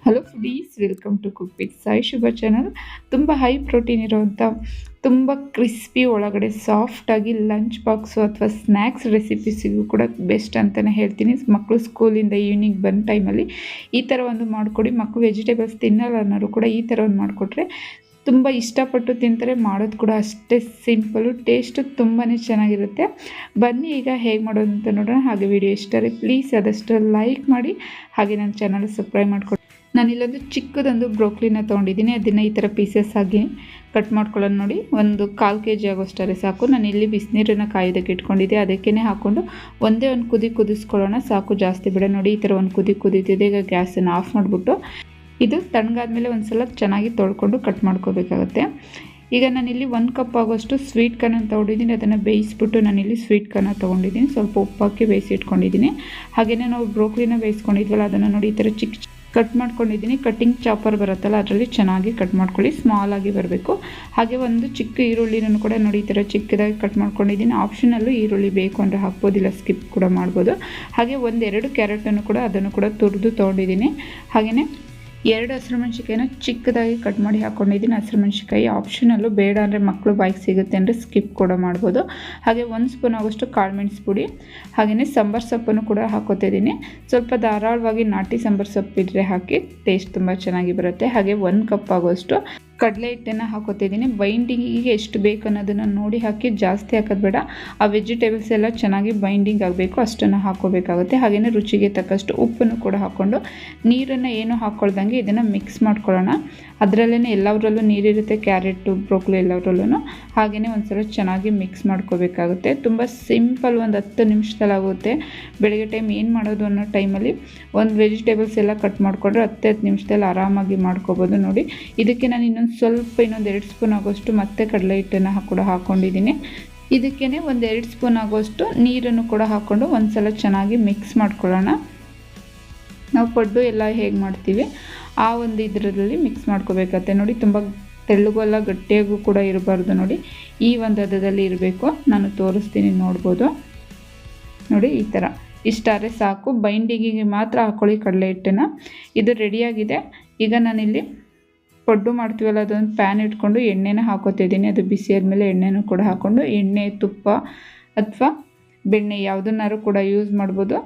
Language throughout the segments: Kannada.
Hello foodies, welcome to cook with Sai Shubha channel. ತುಂಬ ಹೈ ಪ್ರೋಟೀನ್ ಇರೋವಂಥ, ತುಂಬ ಕ್ರಿಸ್ಪಿ, ಒಳಗಡೆ ಸಾಫ್ಟಾಗಿ ಲಂಚ್ ಬಾಕ್ಸು ಅಥವಾ ಸ್ನ್ಯಾಕ್ಸ್ ರೆಸಿಪೀಸಿಗೂ ಕೂಡ ಬೆಸ್ಟ್ ಅಂತಲೇ ಹೇಳ್ತೀನಿ. ಮಕ್ಕಳು ಸ್ಕೂಲಿಂದ ಈವ್ನಿಂಗ್ ಬಂದ ಟೈಮಲ್ಲಿ ಈ ಥರ ಒಂದು ಮಾಡಿಕೊಡಿ. ಮಕ್ಕಳು ವೆಜಿಟೇಬಲ್ಸ್ ತಿನ್ನಲ್ಲ ಅನ್ನೋರು ಕೂಡ ಈ ಥರ ಒಂದು ಮಾಡಿಕೊಟ್ರೆ ತುಂಬ ಇಷ್ಟಪಟ್ಟು ತಿಂತಾರೆ. ಮಾಡೋದು ಕೂಡ ಅಷ್ಟೇ ಸಿಂಪಲು, ಟೇಸ್ಟು ತುಂಬಾ ಚೆನ್ನಾಗಿರುತ್ತೆ. ಬನ್ನಿ ಈಗ ಹೇಗೆ ಮಾಡೋದು ಅಂತ ನೋಡೋಣ. ಹಾಗೆ ವಿಡಿಯೋ ಇಷ್ಟರೇ ಪ್ಲೀಸ್ ಆದಷ್ಟು ಲೈಕ್ ಮಾಡಿ, ಹಾಗೆ ನನ್ನ ಚಾನಲ್ ಸಬ್ಸ್ಕ್ರೈಬ್ ಮಾಡ್ಕೊಂಡು. ನಾನಿಲ್ಲೊಂದು ಚಿಕ್ಕದೊಂದು ಬ್ರೋಕ್ಲಿನ ತೊಗೊಂಡಿದ್ದೀನಿ. ಅದನ್ನು ಈ ಥರ ಪೀಸಸ್ ಆಗಿ ಕಟ್ ಮಾಡ್ಕೊಳ್ಳೋದು ನೋಡಿ. ಒಂದು 1/4 kg ಆಗೋಷ್ಟರೆ ಸಾಕು. ನಾನಿಲ್ಲಿ ಬಿಸಿನೀರನ್ನು ಕಾಯೋದಕ್ಕೆ ಇಟ್ಕೊಂಡಿದ್ದೆ, ಅದಕ್ಕೇ ಹಾಕ್ಕೊಂಡು ಒಂದೇ ಒಂದು ಕುದಿಸ್ಕೊಳ್ಳೋಣ ಸಾಕು, ಜಾಸ್ತಿ ಬೇಡ. ನೋಡಿ ಈ ಥರ ಒಂದು ಕುದೀತಿದೆ. ಈಗ ಗ್ಯಾಸನ್ನು ಆಫ್ ಮಾಡಿಬಿಟ್ಟು ಇದು ತಣ್ಣಗಾದ್ಮೇಲೆ ಒಂದು ಸಲ ಚೆನ್ನಾಗಿ ತೊಳ್ಕೊಂಡು ಕಟ್ ಮಾಡ್ಕೋಬೇಕಾಗತ್ತೆ. ಈಗ ನಾನಿಲ್ಲಿ 1 ಕಪ್ ಆಗೋಷ್ಟು ಸ್ವೀಟ್ ಕಾರ್ನ್ ತೊಗೊಂಡಿದ್ದೀನಿ. ಅದನ್ನು ಬೇಯಿಸ್ಬಿಟ್ಟು ನಾನಿಲ್ಲಿ ಸ್ವೀಟ್ ಕಾರ್ನ ತೊಗೊಂಡಿದ್ದೀನಿ. ಸ್ವಲ್ಪ ಉಪ್ಪು ಹಾಕಿ ಬೇಯಿಸಿ ಇಟ್ಕೊಂಡಿದ್ದೀನಿ. ಹಾಗೆಯೇ ನಾವು ಬ್ರೋಕ್ಲಿನ ಬೇಯಿಸ್ಕೊಂಡಿದ್ವಲ್ಲ, ಅದನ್ನು ನೋಡಿ ಈ ಥರ ಚಿಕ್ಕ ಕಟ್ ಮಾಡ್ಕೊಂಡಿದ್ದೀನಿ. ಕಟ್ಟಿಂಗ್ ಚಾಪರ್ ಬರುತ್ತಲ್ಲ, ಅದರಲ್ಲಿ ಚೆನ್ನಾಗಿ ಕಟ್ ಮಾಡ್ಕೊಳ್ಳಿ, ಸ್ಮಾಲ್ ಆಗಿ ಬರಬೇಕು. ಹಾಗೆ ಒಂದು ಚಿಕ್ಕ ಈರುಳ್ಳಿನೂ ಕೂಡ ನೋಡಿ ಈ ಥರ ಚಿಕ್ಕದಾಗಿ ಕಟ್ ಮಾಡ್ಕೊಂಡಿದ್ದೀನಿ. ಆಪ್ಷನಲ್ಲು ಈರುಳ್ಳಿ ಬೇಕು ಅಂದರೆ ಹಾಕ್ಬೋದಿಲ್ಲ, ಸ್ಕಿಪ್ ಕೂಡ ಮಾಡ್ಬೋದು. ಹಾಗೆ 1-2 ಕ್ಯಾರೆಟನ್ನು ಕೂಡ ಅದನ್ನು ಕೂಡ ತುರಿದು ತೊಗೊಂಡಿದ್ದೀನಿ. ಹಾಗೆಯೇ 2 ಹಸಿರು ಮೆಣಸಿಕಾಯಿನ ಚಿಕ್ಕದಾಗಿ ಕಟ್ ಮಾಡಿ ಹಾಕ್ಕೊಂಡಿದ್ದೀನಿ. ಹಸಿರು ಮೆಣಸಿಕಾಯಿ ಆಪ್ಷನಲ್ಲು, ಬೇಡ ಅಂದರೆ ಮಕ್ಕಳು ಬಾಯಿಗೆ ಸಿಗುತ್ತೆ ಅಂದರೆ ಸ್ಕಿಪ್ ಕೂಡ ಮಾಡ್ಬೋದು. ಹಾಗೆ 1 ಸ್ಪೂನ್ ಆಗೋಷ್ಟು ಕಾಳು ಮೆಣಸು ಪುಡಿ, ಹಾಗೆಯೇ ಸಾಂಬಾರು ಸೊಪ್ಪನ್ನು ಕೂಡ ಹಾಕೋತಿದ್ದೀನಿ. ಸ್ವಲ್ಪ ಧಾರಾಳವಾಗಿ ನಾಟಿ ಸಾಂಬಾರು ಸೊಪ್ಪಿದ್ರೆ ಹಾಕಿ, ಟೇಸ್ಟ್ ತುಂಬ ಚೆನ್ನಾಗಿ ಬರುತ್ತೆ. ಹಾಗೆ 1 ಕಪ್ ಆಗೋಷ್ಟು ಕಡಲೆ ಹಿಟ್ಟನ್ನು ಹಾಕೋತಿದ್ದೀನಿ. ಬೈಂಡಿಂಗಿಗೆ ಎಷ್ಟು ಬೇಕು ಅನ್ನೋದನ್ನು ನೋಡಿ ಹಾಕಿ, ಜಾಸ್ತಿ ಹಾಕೋದು ಬೇಡ. ಆ ವೆಜಿಟೇಬಲ್ಸ್ ಎಲ್ಲ ಚೆನ್ನಾಗಿ ಬೈಂಡಿಂಗ್ ಆಗಬೇಕು, ಅಷ್ಟನ್ನು ಹಾಕೋಬೇಕಾಗುತ್ತೆ. ಹಾಗೆಯೇ ರುಚಿಗೆ ತಕ್ಕಷ್ಟು ಉಪ್ಪನ್ನು ಕೂಡ ಹಾಕ್ಕೊಂಡು, ನೀರನ್ನು ಏನು ಹಾಕ್ಕೊಳ್ದಂಗೆ ಇದನ್ನು ಮಿಕ್ಸ್ ಮಾಡ್ಕೊಳ್ಳೋಣ. ಅದರಲ್ಲೇ ಎಲ್ಲದರಲ್ಲೂ ನೀರಿರುತ್ತೆ, ಕ್ಯಾರೆಟು ಬ್ರೋಕ್ಲಿ ಎಲ್ಲದರಲ್ಲೂ. ಹಾಗೆಯೇ ಒಂದ್ಸಲ ಚೆನ್ನಾಗಿ ಮಿಕ್ಸ್ ಮಾಡ್ಕೋಬೇಕಾಗುತ್ತೆ. ತುಂಬ ಸಿಂಪಲ್, ಒಂದು 10 ನಿಮಿಷದಲ್ಲಾಗುತ್ತೆ. ಬೆಳಗ್ಗೆ ಟೈಮ್ ಏನು ಮಾಡೋದು ಅನ್ನೋ ಟೈಮಲ್ಲಿ ಒಂದು ವೆಜಿಟೇಬಲ್ಸ್ ಎಲ್ಲ ಕಟ್ ಮಾಡಿಕೊಂಡ್ರೆ 10 ನಿಮಿಷದಲ್ಲಿ ಆರಾಮಾಗಿ ಮಾಡ್ಕೋಬೋದು. ನೋಡಿ ಇದಕ್ಕೆ ನಾನು ಇನ್ನೊಂದು 2 ಸ್ಪೂನ್ ಆಗೋಷ್ಟು ಮತ್ತೆ ಕಡಲೆ ಹಿಟ್ಟನ್ನು ಕೂಡ ಹಾಕ್ಕೊಂಡಿದ್ದೀನಿ. ಇದಕ್ಕೇ 1-2 ಸ್ಪೂನ್ ಆಗೋಷ್ಟು ನೀರನ್ನು ಕೂಡ ಹಾಕ್ಕೊಂಡು ಒಂದ್ಸಲ ಚೆನ್ನಾಗಿ ಮಿಕ್ಸ್ ಮಾಡ್ಕೊಳ್ಳೋಣ. ನಾವು ಪಡ್ಡು ಎಲ್ಲ ಹೇಗೆ ಮಾಡ್ತೀವಿ ಆ ಒಂದು ಇದರಲ್ಲಿ ಮಿಕ್ಸ್ ಮಾಡ್ಕೋಬೇಕಾಗತ್ತೆ. ನೋಡಿ ತುಂಬ ತೆಳ್ಳಗೂ ಎಲ್ಲ ಗಟ್ಟಿಯಾಗೂ ಕೂಡ ಇರಬಾರ್ದು. ನೋಡಿ ಈ ಒಂದು ಹದದಲ್ಲಿ ಇರಬೇಕು. ನಾನು ತೋರಿಸ್ತೀನಿ, ನೋಡ್ಬೋದು. ನೋಡಿ ಈ ಥರ ಇಷ್ಟಾದರೆ ಸಾಕು. ಬೈಂಡಿಂಗಿಗೆ ಮಾತ್ರ ಹಾಕ್ಕೊಳ್ಳಿ ಕಡಲೆ ಹಿಟ್ಟನ್ನು. ಇದು ರೆಡಿಯಾಗಿದೆ. ಈಗ ನಾನಿಲ್ಲಿ ಪಡ್ಡು ಮಾಡ್ತೀವಲ್ಲ, ಅದೊಂದು ಪ್ಯಾನ್ ಇಟ್ಕೊಂಡು ಎಣ್ಣೆನ ಹಾಕೋತಿದ್ದೀನಿ. ಅದು ಬಿಸಿ ಆದಮೇಲೆ ಎಣ್ಣೆನೂ ಕೂಡ ಹಾಕ್ಕೊಂಡು, ಎಣ್ಣೆ, ತುಪ್ಪ ಅಥವಾ ಬೆಣ್ಣೆ ಯಾವುದನ್ನಾರು ಕೂಡ ಯೂಸ್ ಮಾಡ್ಬೋದು.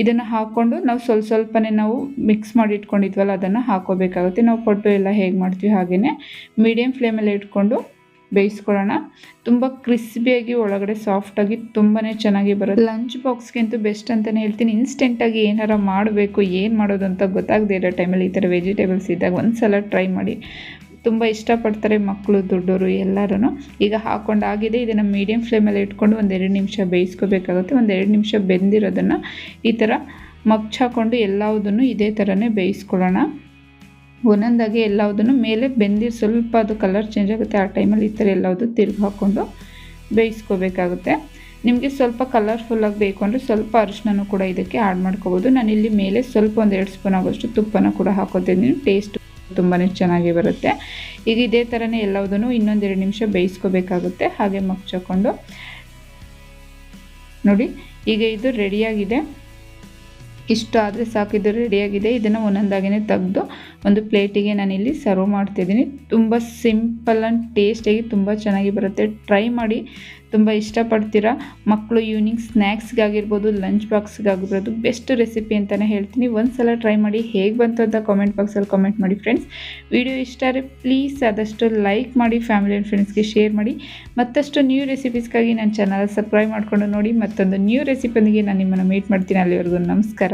ಇದನ್ನು ಹಾಕ್ಕೊಂಡು ನಾವು ಸ್ವಲ್ಪನೇ ನಾವು ಮಿಕ್ಸ್ ಮಾಡಿ ಇಟ್ಕೊಂಡಿದ್ವಲ್ಲ, ಅದನ್ನು ಹಾಕೋಬೇಕಾಗುತ್ತೆ. ನಾವು ಪಡ್ಡು ಎಲ್ಲ ಹೇಗೆ ಮಾಡ್ತೀವಿ ಹಾಗೆಯೇ ಮೀಡಿಯಮ್ ಫ್ಲೇಮಲ್ಲಿ ಇಟ್ಕೊಂಡು ಬೇಯಿಸ್ಕೊಳ್ಳೋಣ. ತುಂಬ ಕ್ರಿಸ್ಪಿಯಾಗಿ, ಒಳಗಡೆ ಸಾಫ್ಟಾಗಿ ತುಂಬಾ ಚೆನ್ನಾಗಿ ಬರುತ್ತೆ. ಲಂಚ್ ಬಾಕ್ಸ್ಗಂತೂ ಬೆಸ್ಟ್ ಅಂತಲೇ ಹೇಳ್ತೀನಿ. ಇನ್ಸ್ಟೆಂಟಾಗಿ ಏನಾರು ಮಾಡಬೇಕು, ಏನು ಮಾಡೋದು ಅಂತ ಗೊತ್ತಾಗದೇ ಇರೋ ಟೈಮಲ್ಲಿ ಈ ಥರ ವೆಜಿಟೇಬಲ್ಸ್ ಇದ್ದಾಗ ಒಂದು ಸಲ ಟ್ರೈ ಮಾಡಿ. ತುಂಬ ಇಷ್ಟಪಡ್ತಾರೆ ಮಕ್ಕಳು, ದೊಡ್ಡವರು ಎಲ್ಲರೂ. ಈಗ ಹಾಕ್ಕೊಂಡಾಗಿದೆ. ಇದನ್ನು ಮೀಡಿಯಮ್ ಫ್ಲೇಮಲ್ಲಿ ಇಟ್ಕೊಂಡು 1-2 ನಿಮಿಷ ಬೇಯಿಸ್ಕೋಬೇಕಾಗುತ್ತೆ. 1-2 ನಿಮಿಷ ಬೆಂದಿರೋದನ್ನು ಈ ಥರ ಮಗ್ಚ್ ಹಾಕ್ಕೊಂಡು ಎಲ್ಲದನ್ನು ಇದೇ ಥರನೇ ಬೇಯಿಸ್ಕೊಳ್ಳೋಣ. ಒಂದೊಂದಾಗಿ ಎಲ್ಲದನ್ನು ಮೇಲೆ ಬೆಂದಿರು ಸ್ವಲ್ಪ ಅದು ಕಲರ್ ಚೇಂಜ್ ಆಗುತ್ತೆ. ಆ ಟೈಮಲ್ಲಿ ಈ ಥರ ಎಲ್ಲವುದು ತಿರುಗಿ ಹಾಕ್ಕೊಂಡು ಬೇಯಿಸ್ಕೋಬೇಕಾಗುತ್ತೆ. ನಿಮಗೆ ಸ್ವಲ್ಪ ಕಲರ್ಫುಲ್ಲಾಗಿ ಬೇಕು ಅಂದರೆ ಸ್ವಲ್ಪ ಅರಿಶಿನೂ ಕೂಡ ಇದಕ್ಕೆ ಆ್ಯಡ್ ಮಾಡ್ಕೋಬೋದು. ನಾನಿಲ್ಲಿ ಮೇಲೆ ಸ್ವಲ್ಪ 1-2 ಸ್ಪೂನ್ ಆಗೋಷ್ಟು ತುಪ್ಪನ ಕೂಡ ಹಾಕೋತಿದ್ದೀನಿ. ಟೇಸ್ಟ್ ತುಂಬಾ ಚೆನ್ನಾಗಿ ಬರುತ್ತೆ. ಈಗ ಇದೇ ಥರನೇ ಎಲ್ಲದನ್ನು 1-2 ನಿಮಿಷ ಬೇಯಿಸ್ಕೋಬೇಕಾಗುತ್ತೆ. ಹಾಗೆ ಮಗ್ಚಾಕೊಂಡು ನೋಡಿ ಈಗ ಇದು ರೆಡಿಯಾಗಿದೆ. ಇಷ್ಟು ಆದರೆ ಸಾಕು, ಇದು ರೆಡಿಯಾಗಿದೆ. ಇದನ್ನು ಒಂದೊಂದಾಗಿಯೇ ತೆಗೆದು ಒಂದು ಪ್ಲೇಟಿಗೆ ನಾನಿಲ್ಲಿ ಸರ್ವ್ ಮಾಡ್ತಿದ್ದೀನಿ. ತುಂಬ ಸಿಂಪಲ್ ಆ್ಯಂಡ್ ಟೇಸ್ಟಿಯಾಗಿ ತುಂಬ ಚೆನ್ನಾಗಿ ಬರುತ್ತೆ. ಟ್ರೈ ಮಾಡಿ, ತುಂಬ ಇಷ್ಟಪಡ್ತೀರಾ. ಮಕ್ಕಳು ಈವ್ನಿಂಗ್ ಸ್ನ್ಯಾಕ್ಸ್ಗಾಗಿರ್ಬೋದು, ಲಂಚ್ ಬಾಕ್ಸ್ಗಾಗಿರ್ಬೋದು, ಬೆಸ್ಟ್ ರೆಸಿಪಿ ಅಂತಲೇ ಹೇಳ್ತೀನಿ. ಒಂದು ಸಲ ಟ್ರೈ ಮಾಡಿ, ಹೇಗೆ ಬಂತು ಅಂತ ಕಾಮೆಂಟ್ ಬಾಕ್ಸಲ್ಲಿ ಕಾಮೆಂಟ್ ಮಾಡಿ ಫ್ರೆಂಡ್ಸ್. ವಿಡಿಯೋ ಇಷ್ಟ ಆದರೆ ಪ್ಲೀಸ್ ಆದಷ್ಟು ಲೈಕ್ ಮಾಡಿ, ಫ್ಯಾಮಿಲಿ ಆ್ಯಂಡ್ ಫ್ರೆಂಡ್ಸ್ಗೆ ಶೇರ್ ಮಾಡಿ. ಮತ್ತಷ್ಟು ನ್ಯೂ ರೆಸಿಪೀಸ್ಗಾಗಿ ನನ್ನ ಚಾನಲ್ ಸಬ್ಸ್ಕ್ರೈಬ್ ಮಾಡಿಕೊಂಡು ನೋಡಿ. ಮತ್ತೊಂದು ನ್ಯೂ ರೆಸಿಪಿಯೊಂದಿಗೆ ನಾನು ನಿಮ್ಮನ್ನು ಮೀಟ್ ಮಾಡ್ತೀನಿ. ಅಲ್ಲಿವರೆಗೂ ನಮಸ್ಕಾರ.